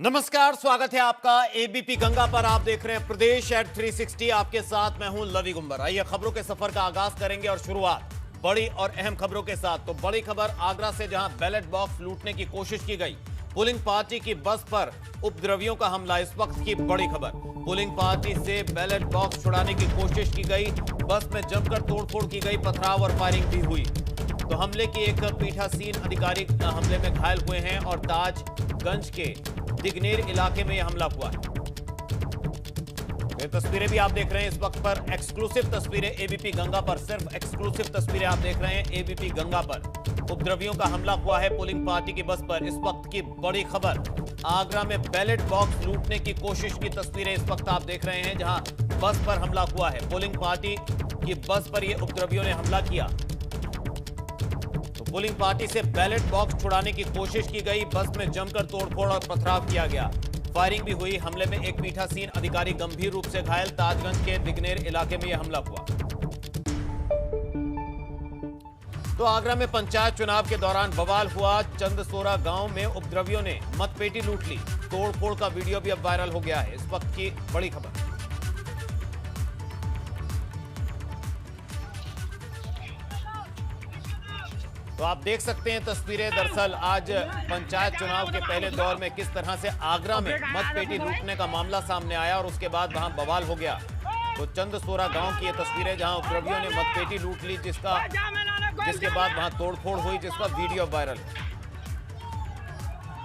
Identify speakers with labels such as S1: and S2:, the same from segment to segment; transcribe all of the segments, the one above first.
S1: नमस्कार, स्वागत है आपका एबीपी गंगा पर। आप देख रहे हैं प्रदेश एट 360। आपके साथ मैं हूं लवी गुंबर। आइए खबरों के सफर का आगाज करेंगे और शुरुआत बड़ी और अहम खबरों के साथ। तो बड़ी खबर आगरा से, जहां बैलेट बॉक्स लूटने की कोशिश की गई। पोलिंग पार्टी की बस पर उपद्रवियों का हमला, इस वक्त की बड़ी खबर। पोलिंग पार्टी से बैलेट बॉक्स छुड़ाने की कोशिश की गई, बस में जमकर तोड़फोड़ की गई, पथराव और फायरिंग भी हुई। तो हमले की एक पीठासीन अधिकारी हमले में घायल हुए हैं और ताजगंज के दिगनेर इलाके में यह हमला हुआ है। ये तस्वीरें भी आप देख रहे हैं इस वक्त पर, एक्सक्लूसिव तस्वीरें एबीपी गंगा पर। सिर्फ एक्सक्लूसिव तस्वीरें आप देख रहे हैं एबीपी गंगा पर। उपद्रवियों का हमला हुआ है पोलिंग पार्टी की बस पर। इस वक्त की बड़ी खबर, आगरा में बैलेट बॉक्स लूटने की कोशिश की तस्वीरें इस वक्त आप देख रहे हैं, जहां बस पर हमला हुआ है। पोलिंग पार्टी की बस पर ये उपद्रवियों ने हमला किया। पोलिंग पार्टी से बैलेट बॉक्स छुड़ाने की कोशिश की गई, बस में जमकर तोड़फोड़ और पथराव किया गया, फायरिंग भी हुई। हमले में एक पीठासीन अधिकारी गंभीर रूप से घायल। ताजगंज के दिगनेर इलाके में यह हमला हुआ। तो आगरा में पंचायत चुनाव के दौरान बवाल हुआ। चंदसोरा गांव में उपद्रवियों ने मतपेटी लूट ली। तोड़फोड़ का वीडियो भी अब वायरल हो गया है। इस वक्त की बड़ी खबर। तो आप देख सकते हैं तस्वीरें। दरअसल आज पंचायत चुनाव के पहले दौर में किस तरह से आगरा में मतपेटी लूटने का मामला सामने आया और उसके बाद वहां बवाल हो गया। तो चंदसोरा गांव की ये तस्वीरें, जहां उपद्रवियों ने मतपेटी लूट ली, जिसके बाद वहां तोड़फोड़ हुई, जिसका वीडियो वायरल।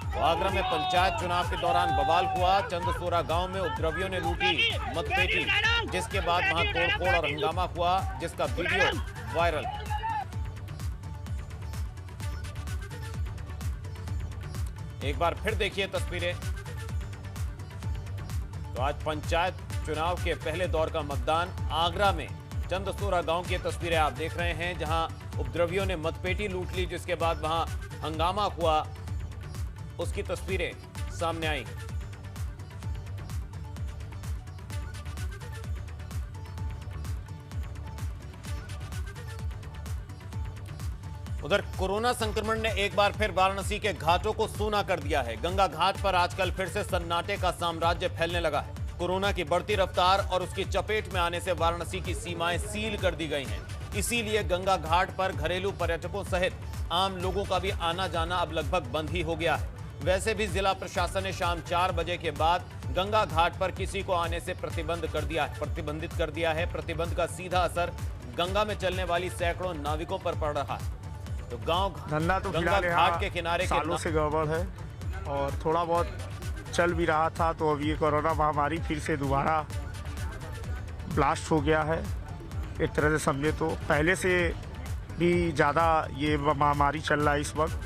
S1: तो आगरा में पंचायत चुनाव के दौरान बवाल हुआ। चंदसोरा गांव में उपद्रवियों ने लूटी मतपेटी, जिसके बाद वहां तोड़फोड़ और हंगामा हुआ, जिसका वीडियो वायरल। एक बार फिर देखिए तस्वीरें। तो आज पंचायत चुनाव के पहले दौर का मतदान आगरा में चंदसोरा गांव की तस्वीरें आप देख रहे हैं, जहां उपद्रवियों ने मतपेटी लूट ली, जिसके बाद वहां हंगामा हुआ, उसकी तस्वीरें सामने आई। उधर कोरोना संक्रमण ने एक बार फिर वाराणसी के घाटों को सूना कर दिया है। गंगा घाट पर आजकल फिर से सन्नाटे का साम्राज्य फैलने लगा है। कोरोना की बढ़ती रफ्तार और उसकी चपेट में आने से वाराणसी की सीमाएं सील कर दी गई हैं। इसीलिए गंगा घाट पर घरेलू पर्यटकों सहित आम लोगों का भी आना जाना अब लगभग बंद ही हो गया है। वैसे भी जिला प्रशासन ने शाम 4 बजे के बाद गंगा घाट पर किसी को आने से प्रतिबंधित कर दिया है। प्रतिबंध का सीधा असर गंगा में चलने वाली सैकड़ों नाविकों पर पड़ रहा है। तो
S2: धंधा तो
S1: गंगा घाट के किनारे
S2: सालों से गड़बड़ है और थोड़ा बहुत चल भी रहा था। तो अब ये कोरोना महामारी फिर से दोबारा ब्लास्ट हो गया है। एक तरह से समझे तो पहले से भी ज़्यादा ये महामारी चल रहा है इस वक्त,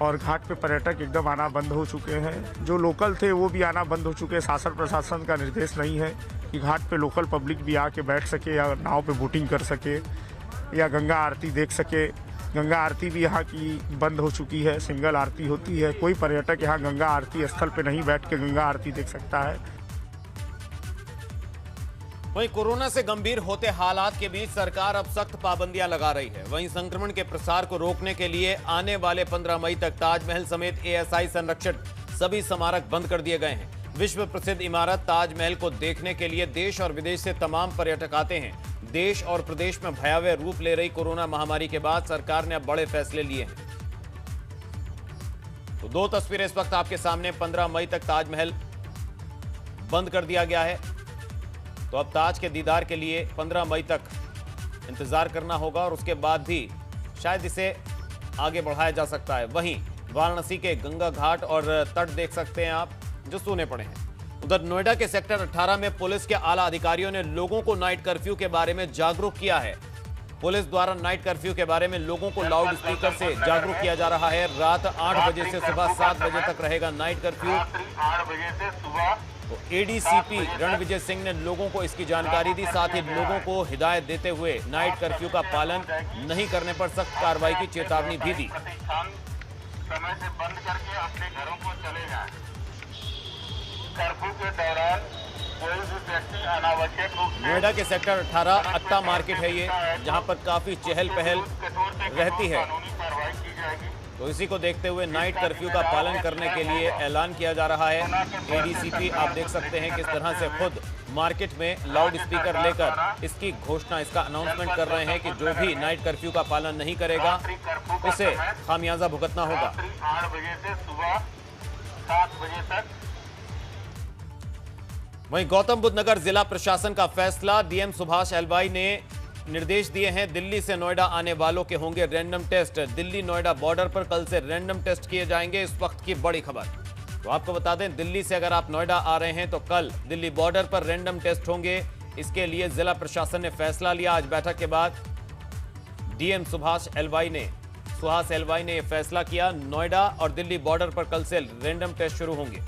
S2: और घाट पे पर्यटक एकदम आना बंद हो चुके हैं। जो लोकल थे वो भी आना बंद हो चुके हैं। शासन प्रशासन का निर्देश नहीं है कि घाट पे लोकल पब्लिक भी आके बैठ सके या नाव पे बोटिंग कर सके या गंगा आरती देख सके। गंगा आरती भी यहाँ की बंद हो चुकी है। सिंगल आरती होती है। कोई पर्यटक यहाँ गंगा आरती स्थल पे नहीं बैठ के गंगा आरती देख सकता है।
S1: वहीं कोरोना से गंभीर होते हालात के बीच सरकार अब सख्त पाबंदियां लगा रही है। वहीं संक्रमण के प्रसार को रोकने के लिए आने वाले 15 मई तक ताजमहल समेत एएसआई संरक्षित सभी स्मारक बंद कर दिए गए हैं। विश्व प्रसिद्ध इमारत ताजमहल को देखने के लिए देश और विदेश से तमाम पर्यटक आते हैं। देश और प्रदेश में भयावह रूप ले रही कोरोना महामारी के बाद सरकार ने अब बड़े फैसले लिए हैं। तो 2 तस्वीरें इस वक्त आपके सामने। 15 मई तक ताजमहल बंद कर दिया गया है। तो अब ताज के दीदार के लिए 15 मई तक इंतजार करना होगा और उसके बाद भी शायद इसे आगे बढ़ाया जा सकता है। वहीं वाराणसी के गंगा घाट और तट देख सकते हैं आप, जो सूने पड़े हैं। उधर नोएडा के सेक्टर 18 में पुलिस के आला अधिकारियों ने लोगों को नाइट कर्फ्यू के बारे में जागरूक किया है। पुलिस द्वारा नाइट कर्फ्यू के बारे में लोगों को लाउड स्पीकर से जागरूक किया जा रहा है। रात 8 बजे से सुबह 7 बजे तक रहेगा नाइट कर्फ्यू।
S3: 8 बजे से सुबह।
S1: तो एडीसीपी रणविजय सिंह ने लोगों को इसकी जानकारी दी। साथ ही लोगों को हिदायत देते हुए नाइट कर्फ्यू का पालन नहीं करने पर सख्त कार्रवाई की चेतावनी भी दी।
S3: समय से बंद करके अपने घरों को चले जाएं। कर्फ्यू के दौरान कोई भी व्यक्ति अनावश्यक रूप से
S1: नोएडा के सेक्टर 18 अट्टा मार्केट है ये, जहां पर काफी चहल पहल रहती है।
S3: कानूनी कार्रवाई की जाएगी।
S1: तो इसी को देखते हुए नाइट कर्फ्यू का पालन करने के लिए ऐलान किया जा रहा है। एडीसीपी आप देख सकते हैं किस तरह से खुद मार्केट में लाउड स्पीकर लेकर इसकी घोषणा, इसका अनाउंसमेंट कर रहे हैं कि जो भी नाइट कर्फ्यू का पालन नहीं करेगा उसे खामियाजा भुगतना होगा।
S3: 8 बजे से सुबह 7 बजे तक।
S1: वहीं गौतम बुद्ध नगर जिला प्रशासन का फैसला, डीएम सुभाष एलवाई ने निर्देश दिए हैं, दिल्ली से नोएडा आने वालों के होंगे random test. Delhi Noida border पर कल से रैंडम टेस्ट किए जाएंगे। इस वक्त की बड़ी खबर, तो आपको बता दें, दिल्ली से अगर आप नोएडा आ रहे हैं तो कल दिल्ली बॉर्डर पर रैंडम टेस्ट होंगे। इसके लिए जिला प्रशासन ने फैसला लिया। आज बैठक के बाद डीएम सुभाष एलवाई ने यह फैसला किया। नोएडा और दिल्ली बॉर्डर पर कल से रैंडम टेस्ट शुरू होंगे।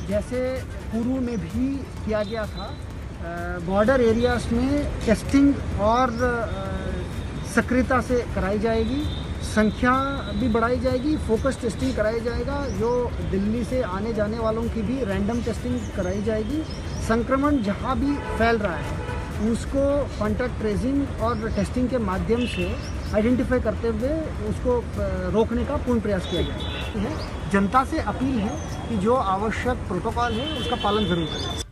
S4: जैसे पूर्व में भी किया गया था, बॉर्डर एरियाज में टेस्टिंग और सक्रियता से कराई जाएगी, संख्या भी बढ़ाई जाएगी, फोकस टेस्टिंग कराई जाएगा। जो दिल्ली से आने जाने वालों की भी रैंडम टेस्टिंग कराई जाएगी। संक्रमण जहां भी फैल रहा है उसको कॉन्टैक्ट ट्रेसिंग और टेस्टिंग के माध्यम से आइडेंटिफाई करते हुए उसको रोकने का पूर्ण प्रयास किया जाएगा। जनता से अपील है कि जो आवश्यक प्रोटोकॉल है उसका पालन जरूर करें।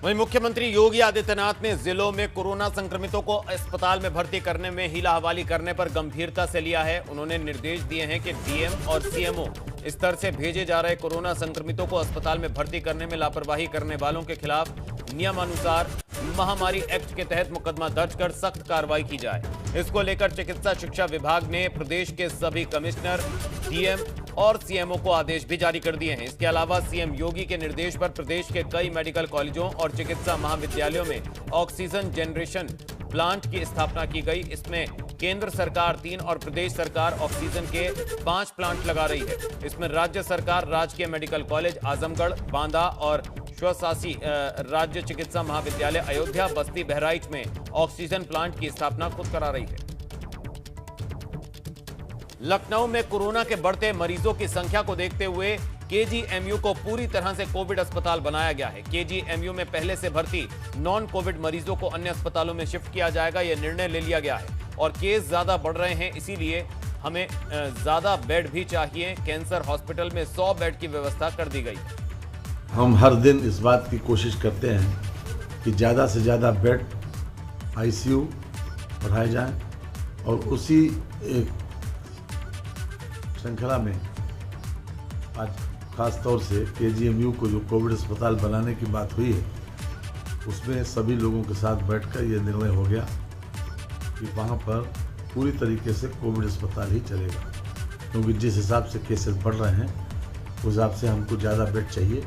S1: वहीं मुख्यमंत्री योगी आदित्यनाथ ने जिलों में कोरोना संक्रमितों को अस्पताल में भर्ती करने में हीला हवाली करने पर गंभीरता से लिया है। उन्होंने निर्देश दिए हैं कि डीएम और सीएमओ स्तर से भेजे जा रहे कोरोना संक्रमितों को अस्पताल में भर्ती करने में लापरवाही करने वालों के खिलाफ नियमानुसार महामारी एक्ट के तहत मुकदमा दर्ज कर सख्त कार्रवाई की जाए। इसको लेकर चिकित्सा शिक्षा विभाग ने प्रदेश के सभी कमिश्नर, डीएम और सीएमओ को आदेश भी जारी कर दिए हैं। इसके अलावा सीएम योगी के निर्देश पर प्रदेश के कई मेडिकल कॉलेजों और चिकित्सा महाविद्यालयों में ऑक्सीजन जनरेशन प्लांट की स्थापना की गई। इसमें केंद्र सरकार 3 और प्रदेश सरकार ऑक्सीजन के 5 प्लांट लगा रही है। इसमें राज्य सरकार राजकीय मेडिकल कॉलेज आजमगढ़, बांदा और स्वशासी राज्य चिकित्सा महाविद्यालय अयोध्या, बस्ती, बहराइच में ऑक्सीजन प्लांट की स्थापना खुद करा रही है। लखनऊ में कोरोना के बढ़ते मरीजों की संख्या को देखते हुए केजीएमयू को पूरी तरह से कोविड अस्पताल बनाया गया है। केजीएमयू में पहले से भर्ती नॉन कोविड मरीजों को अन्य अस्पतालों में शिफ्ट किया जाएगा, यह निर्णय ले लिया गया है। और केस ज्यादा बढ़ रहे हैं, इसीलिए हमें ज्यादा बेड भी चाहिए। कैंसर हॉस्पिटल में 100 बेड की व्यवस्था कर दी गई।
S5: हम हर दिन इस बात की कोशिश करते हैं कि ज़्यादा से ज़्यादा बेड आईसीयू बढ़ाए जाएं और उसी एक श्रृंखला में आज खास तौर से केजीएमयू को जो कोविड अस्पताल बनाने की बात हुई है उसमें सभी लोगों के साथ बैठकर ये निर्णय हो गया कि वहाँ पर पूरी तरीके से कोविड अस्पताल ही चलेगा, क्योंकि जिस हिसाब से केसेस बढ़ रहे हैं उस हिसाब से हमको ज़्यादा बेड चाहिए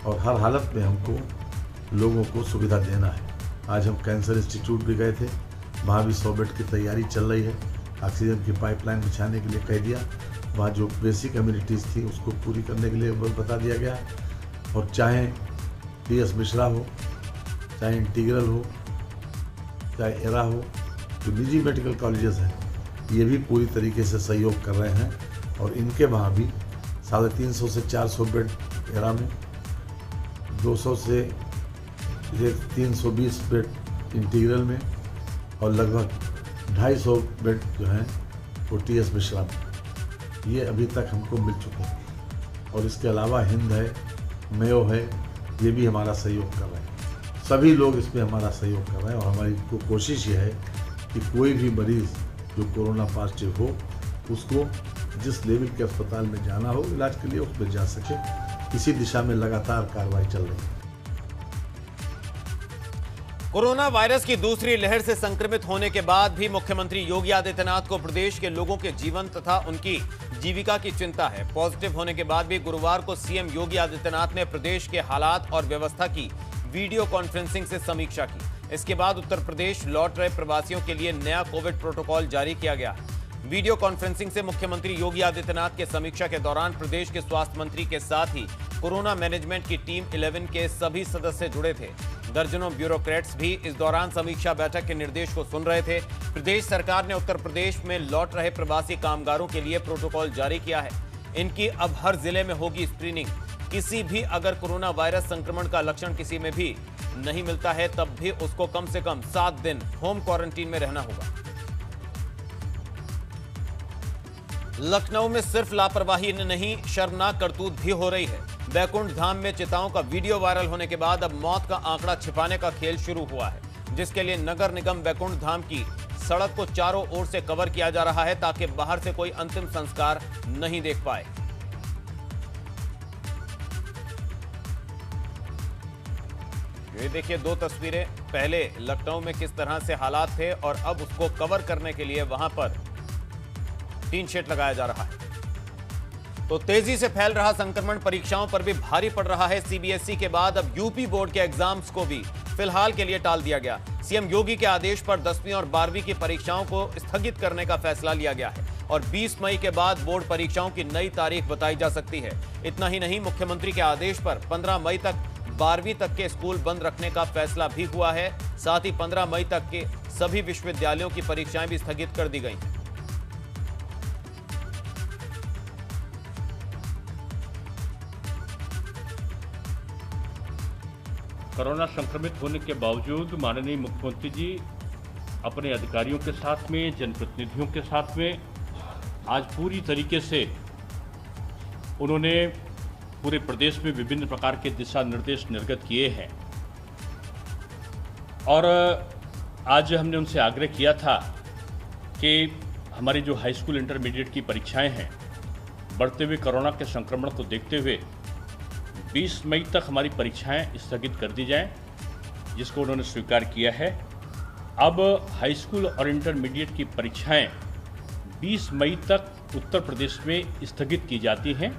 S5: और हर हालत में हमको लोगों को सुविधा देना है। आज हम कैंसर इंस्टीट्यूट भी गए थे, वहाँ भी 100 बेड की तैयारी चल रही है। ऑक्सीजन की पाइपलाइन बिछाने के लिए कह दिया, वहाँ जो बेसिक कम्युनिटीज़ थी उसको पूरी करने के लिए बता दिया गया। और चाहे PS मिश्रा हो, चाहे इंटीग्रल हो, चाहे एरा हो, जो निजी मेडिकल कॉलेजेस हैं ये भी पूरी तरीके से सहयोग कर रहे हैं और इनके वहाँ भी 350 से 400 बेड एरा में, 200 से 320 बेड इंटीग्रल में और लगभग 250 बेड जो हैं वो TS मिश्रा में, ये अभी तक हमको मिल चुके हैं। और इसके अलावा हिंद है, मेयो है, ये भी हमारा सहयोग कर रहे हैं। सभी लोग इसमें हमारा सहयोग कर रहे हैं और हमारी कोशिश ये है कि कोई भी मरीज़ जो कोरोना पॉजिटिव हो उसको जिस लेवल के अस्पताल में जाना हो इलाज के लिए उसमें जा सके। इसी दिशा में लगातार कार्रवाई चल रही है।
S1: कोरोना वायरस की दूसरी लहर से संक्रमित होने के बाद भी मुख्यमंत्री योगी आदित्यनाथ को प्रदेश के लोगों के जीवन तथा उनकी जीविका की चिंता है। पॉजिटिव होने के बाद भी गुरुवार को सीएम योगी आदित्यनाथ ने प्रदेश के हालात और व्यवस्था की वीडियो कॉन्फ्रेंसिंग से समीक्षा की। इसके बाद उत्तर प्रदेश लौट रहे प्रवासियों के लिए नया कोविड प्रोटोकॉल जारी किया गया है। वीडियो कॉन्फ्रेंसिंग से मुख्यमंत्री योगी आदित्यनाथ के समीक्षा के दौरान प्रदेश के स्वास्थ्य मंत्री के साथ ही कोरोना मैनेजमेंट की टीम 11 के सभी सदस्य जुड़े थे। दर्जनों ब्यूरोक्रेट्स भी इस दौरान समीक्षा बैठक के निर्देश को सुन रहे थे। प्रदेश सरकार ने उत्तर प्रदेश में लौट रहे प्रवासी कामगारों के लिए प्रोटोकॉल जारी किया है। इनकी अब हर जिले में होगी स्क्रीनिंग। किसी भी अगर कोरोना वायरस संक्रमण का लक्षण किसी में भी नहीं मिलता है तब भी उसको कम से कम 7 दिन होम क्वारंटीन में रहना होगा। लखनऊ में सिर्फ लापरवाही नहीं, शर्मनाक करतूत भी हो रही है। बैकुंठ धाम में चिताओं का वीडियो वायरल होने के बाद अब मौत का आंकड़ा छिपाने का खेल शुरू हुआ है, जिसके लिए नगर निगम बैकुंठ धाम की सड़क को चारों ओर से कवर किया जा रहा है ताकि बाहर से कोई अंतिम संस्कार नहीं देख पाए। ये देखिए दो तस्वीरें, पहले लखनऊ में किस तरह से हालात थे और अब उसको कवर करने के लिए वहां पर टीन शेड लगाया जा रहा है। तो तेजी से फैल रहा संक्रमण परीक्षाओं पर भी भारी पड़ रहा है। सीबीएसई के बाद अब यूपी बोर्ड के एग्जाम्स को भी फिलहाल के लिए टाल दिया गया। सीएम योगी के आदेश पर 10वीं और 12वीं की परीक्षाओं को स्थगित करने का फैसला लिया गया है और 20 मई के बाद बोर्ड परीक्षाओं की नई तारीख बताई जा सकती है। इतना ही नहीं, मुख्यमंत्री के आदेश पर 15 मई तक 12वीं तक के स्कूल बंद रखने का फैसला भी हुआ है। साथ ही 15 मई तक के सभी विश्वविद्यालयों की परीक्षाएं भी स्थगित कर दी गई।
S6: कोरोना संक्रमित होने के बावजूद माननीय मुख्यमंत्री जी अपने अधिकारियों के साथ में, जनप्रतिनिधियों के साथ में आज पूरी तरीके से उन्होंने पूरे प्रदेश में विभिन्न प्रकार के दिशा निर्देश निर्गत किए हैं और आज हमने उनसे आग्रह किया था कि हमारी जो हाई स्कूल इंटरमीडिएट की परीक्षाएं हैं, बढ़ते हुए कोरोना के संक्रमण को देखते हुए 20 मई तक हमारी परीक्षाएं स्थगित कर दी जाएं, जिसको उन्होंने स्वीकार किया है। अब हाई स्कूल और इंटरमीडिएट की परीक्षाएं 20 मई तक उत्तर प्रदेश में स्थगित की जाती हैं।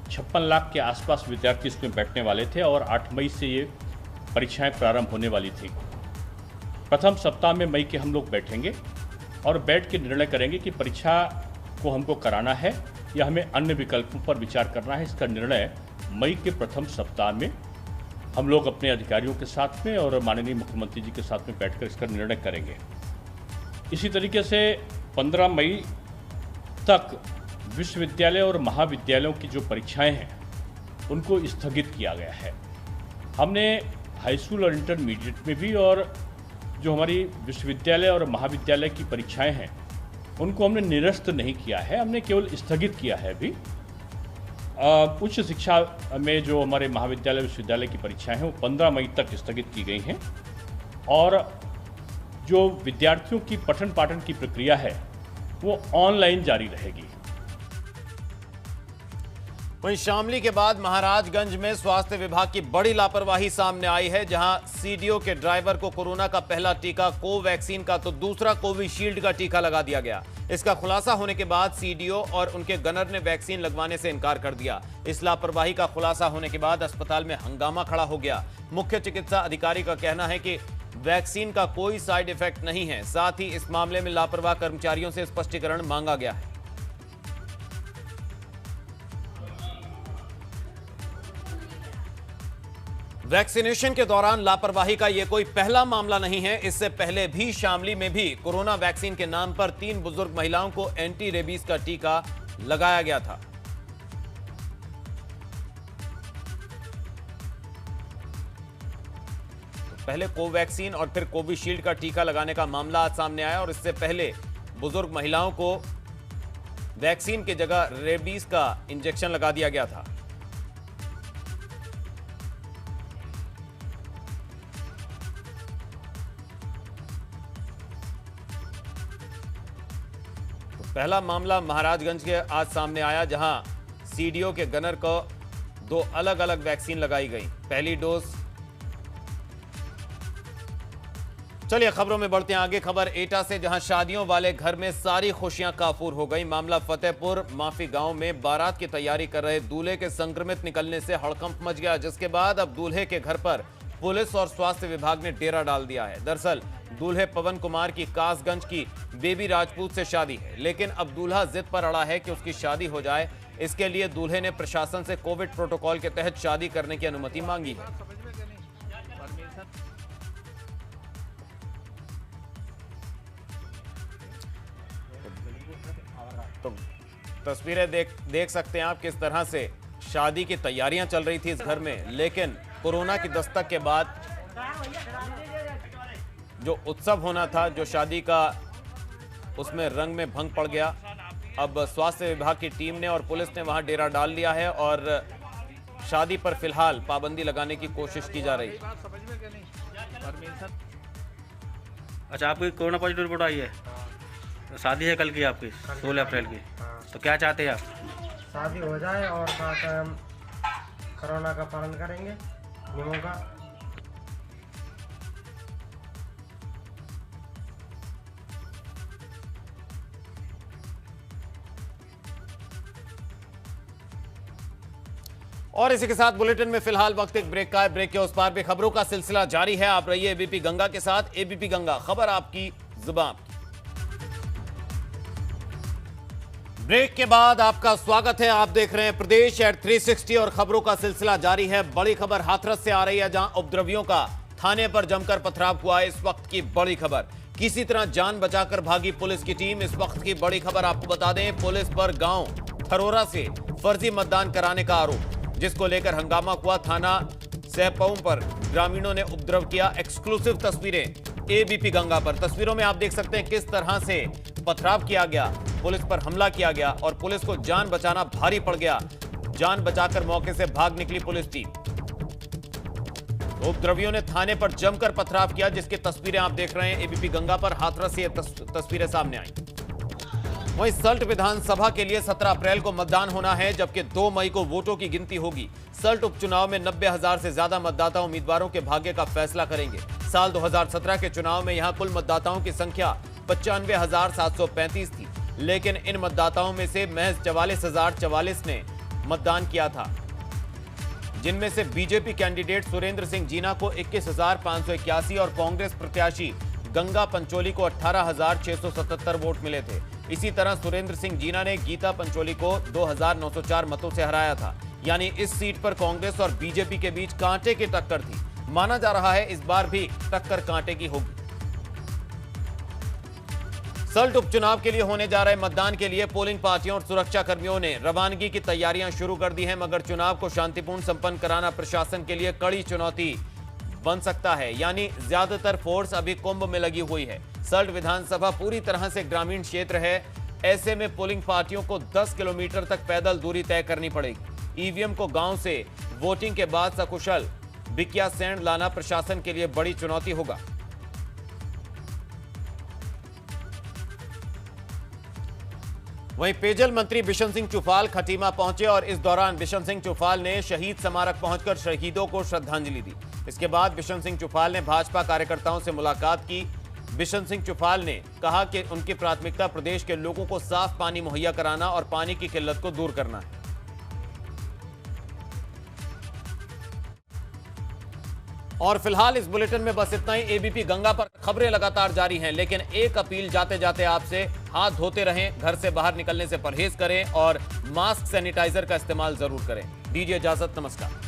S6: 56 लाख के आसपास विद्यार्थी इसमें बैठने वाले थे और 8 मई से ये परीक्षाएं प्रारंभ होने वाली थी। प्रथम सप्ताह में मई के हम लोग बैठेंगे और बैठ के निर्णय करेंगे कि परीक्षा को हमको कराना है या हमें अन्य विकल्पों पर विचार करना है। इसका निर्णय मई के प्रथम सप्ताह में हम लोग अपने अधिकारियों के साथ में और माननीय मुख्यमंत्री जी के साथ में बैठकर इसका निर्णय करेंगे। इसी तरीके से 15 मई तक विश्वविद्यालय और महाविद्यालयों की जो परीक्षाएं हैं उनको स्थगित किया गया है। हमने हाई स्कूल और इंटरमीडिएट में भी और जो हमारी विश्वविद्यालय और महाविद्यालय की परीक्षाएं हैं उनको हमने निरस्त नहीं किया है, हमने केवल स्थगित किया है। अभी उच्च शिक्षा में जो हमारे महाविद्यालय विश्वविद्यालय की परीक्षाएं हैं वो 15 मई तक स्थगित की गई हैं और जो विद्यार्थियों की पठन पाठन की प्रक्रिया है वो ऑनलाइन जारी रहेगी।
S1: वहीं शामली के बाद महाराजगंज में स्वास्थ्य विभाग की बड़ी लापरवाही सामने आई है, जहां सीडीओ के ड्राइवर को कोरोना का पहला टीका कोवैक्सीन का तो दूसरा कोविशील्ड का टीका लगा दिया गया। इसका खुलासा होने के बाद सीडीओ और उनके गनर ने वैक्सीन लगवाने से इनकार कर दिया। इस लापरवाही का खुलासा होने के बाद अस्पताल में हंगामा खड़ा हो गया। मुख्य चिकित्सा अधिकारी का कहना है कि वैक्सीन का कोई साइड इफेक्ट नहीं है। साथ ही इस मामले में लापरवाह कर्मचारियों से स्पष्टीकरण मांगा गया है। वैक्सीनेशन के दौरान लापरवाही का यह कोई पहला मामला नहीं है। इससे पहले भी शामली में भी कोरोना वैक्सीन के नाम पर 3 बुजुर्ग महिलाओं को एंटी रेबीज का टीका लगाया गया था। तो पहले कोवैक्सीन और फिर कोविशील्ड का टीका लगाने का मामला आज सामने आया और इससे पहले बुजुर्ग महिलाओं को वैक्सीन की जगह रेबीज का इंजेक्शन लगा दिया गया था। पहला मामला महाराजगंज के आज सामने आया, जहां सीडीओ के गनर को 2 अलग अलग वैक्सीन लगाई गई। पहली डोज। चलिए खबरों में बढ़ते हैं आगे। खबर एटा से, जहां शादियों वाले घर में सारी खुशियां काफूर हो गई। मामला फतेहपुर माफी गांव में बारात की तैयारी कर रहे दूल्हे के संक्रमित निकलने से हड़कंप मच गया, जिसके बाद अब दूल्हे के घर पर पुलिस और स्वास्थ्य विभाग ने डेरा डाल दिया है। दरअसल दूल्हे पवन कुमार की कासगंज की बेबी राजपूत से शादी है, लेकिन अब दूल्हा जिद पर अड़ा है कि उसकी शादी हो जाए। इसके लिए दूल्हे ने प्रशासन से कोविड प्रोटोकॉल के तहत शादी करने की अनुमति मांगी है। तो तस्वीरें देख सकते हैं आप किस तरह से शादी की तैयारियां चल रही थी इस घर में, लेकिन कोरोना की दस्तक के बाद जो उत्सव होना था, जो शादी का, उसमें रंग में भंग पड़ गया। अब स्वास्थ्य विभाग की टीम ने और पुलिस ने वहां डेरा डाल लिया है और शादी पर फिलहाल पाबंदी लगाने की कोशिश की जा रही है।
S7: अच्छा, आपकी कोरोना पॉजिटिव रिपोर्ट आई है? शादी है कल की आपकी 16 अप्रैल की, तो क्या चाहते हैं आप?
S8: शादी हो जाए और साथ हम कोरोना का पालन करेंगे, नियमों का।
S1: और इसी के साथ बुलेटिन में फिलहाल वक्त एक ब्रेक का है। ब्रेक के उस पार भी खबरों का सिलसिला जारी है। आप रहिए एबीपी गंगा के साथ। एबीपी गंगा, खबर आपकी, जुबान आपकी। ब्रेक के बाद आपका स्वागत है। आप देख रहे हैं प्रदेश एट 360 और खबरों का सिलसिला जारी है। बड़ी खबर हाथरस से आ रही है, जहां उपद्रवियों का थाने पर जमकर पथराव हुआ है। इस वक्त की बड़ी खबर, किसी तरह जान बचाकर भागी पुलिस की टीम। इस वक्त की बड़ी खबर आपको बता दें, पुलिस पर गांव थरोरा से फर्जी मतदान कराने का आरोप, जिसको लेकर हंगामा हुआ। थाना सहपौम पर ग्रामीणों ने उपद्रव किया। एक्सक्लूसिव तस्वीरें एबीपी गंगा पर। तस्वीरों में आप देख सकते हैं किस तरह से पथराव किया गया, पुलिस पर हमला किया गया और पुलिस को जान बचाना भारी पड़ गया। जान बचाकर मौके से भाग निकली पुलिस टीम। उपद्रवियों ने थाने पर जमकर पथराव किया, जिसकी तस्वीरें आप देख रहे हैं एबीपी गंगा पर। हाथरस से ये तस्वीरें सामने आई। वहीं सल्ट विधानसभा के लिए 17 अप्रैल को मतदान होना है, जबकि 2 मई को वोटों की गिनती होगी। सल्ट उपचुनाव में 90,000 से ज्यादा मतदाता उम्मीदवारों के भाग्य का फैसला करेंगे। साल 2017 के चुनाव में यहां कुल मतदाताओं की संख्या 95,735 थी, लेकिन इन मतदाताओं में से महज 44,044 ने मतदान किया था, जिनमें से बीजेपी कैंडिडेट सुरेंद्र सिंह जीना को 21,581 और कांग्रेस प्रत्याशी गंगा पंचोली को 18,677 वोट मिले थे। इसी तरह सुरेंद्र सिंह जीना ने गीता पंचोली को 2,904 मतों से हराया था। यानी इस सीट पर कांग्रेस और बीजेपी के बीच कांटे की टक्कर थी। माना जा रहा है इस बार भी टक्कर कांटे की होगी। सल्ट उपचुनाव के लिए होने जा रहे मतदान के लिए पोलिंग पार्टियों और सुरक्षा कर्मियों ने रवानगी की तैयारियां शुरू कर दी हैं, मगर चुनाव को शांतिपूर्ण संपन्न कराना प्रशासन के लिए कड़ी चुनौती बन सकता है। यानी ज्यादातर फोर्स अभी कुंभ में लगी हुई है। सल्ट विधानसभा पूरी तरह से ग्रामीण क्षेत्र है। ऐसे में पोलिंग पार्टियों को 10 किलोमीटर तक पैदल दूरी तय करनी पड़ेगी। ईवीएम को गांव से वोटिंग के बाद सकुशल बिकिया सैंड लाना प्रशासन के लिए बड़ी चुनौती होगा। वहीं पेयजल मंत्री बिशन सिंह चुफाल खटीमा पहुंचे और इस दौरान बिशन सिंह चुफाल ने शहीद स्मारक पहुंचकर शहीदों को श्रद्धांजलि दी। इसके बाद बिशन सिंह चुफाल ने भाजपा कार्यकर्ताओं से मुलाकात की। बिशन सिंह चुफाल ने कहा कि उनकी प्राथमिकता प्रदेश के लोगों को साफ पानी मुहैया कराना और पानी की किल्लत को दूर करना है। और फिलहाल इस बुलेटिन में बस इतना ही। एबीपी गंगा पर खबरें लगातार जारी हैं, लेकिन एक अपील जाते जाते आपसे, हाथ धोते रहें, घर से बाहर निकलने से परहेज करें और मास्क सैनिटाइजर का इस्तेमाल जरूर करें। दीजिए इजाजत, नमस्कार।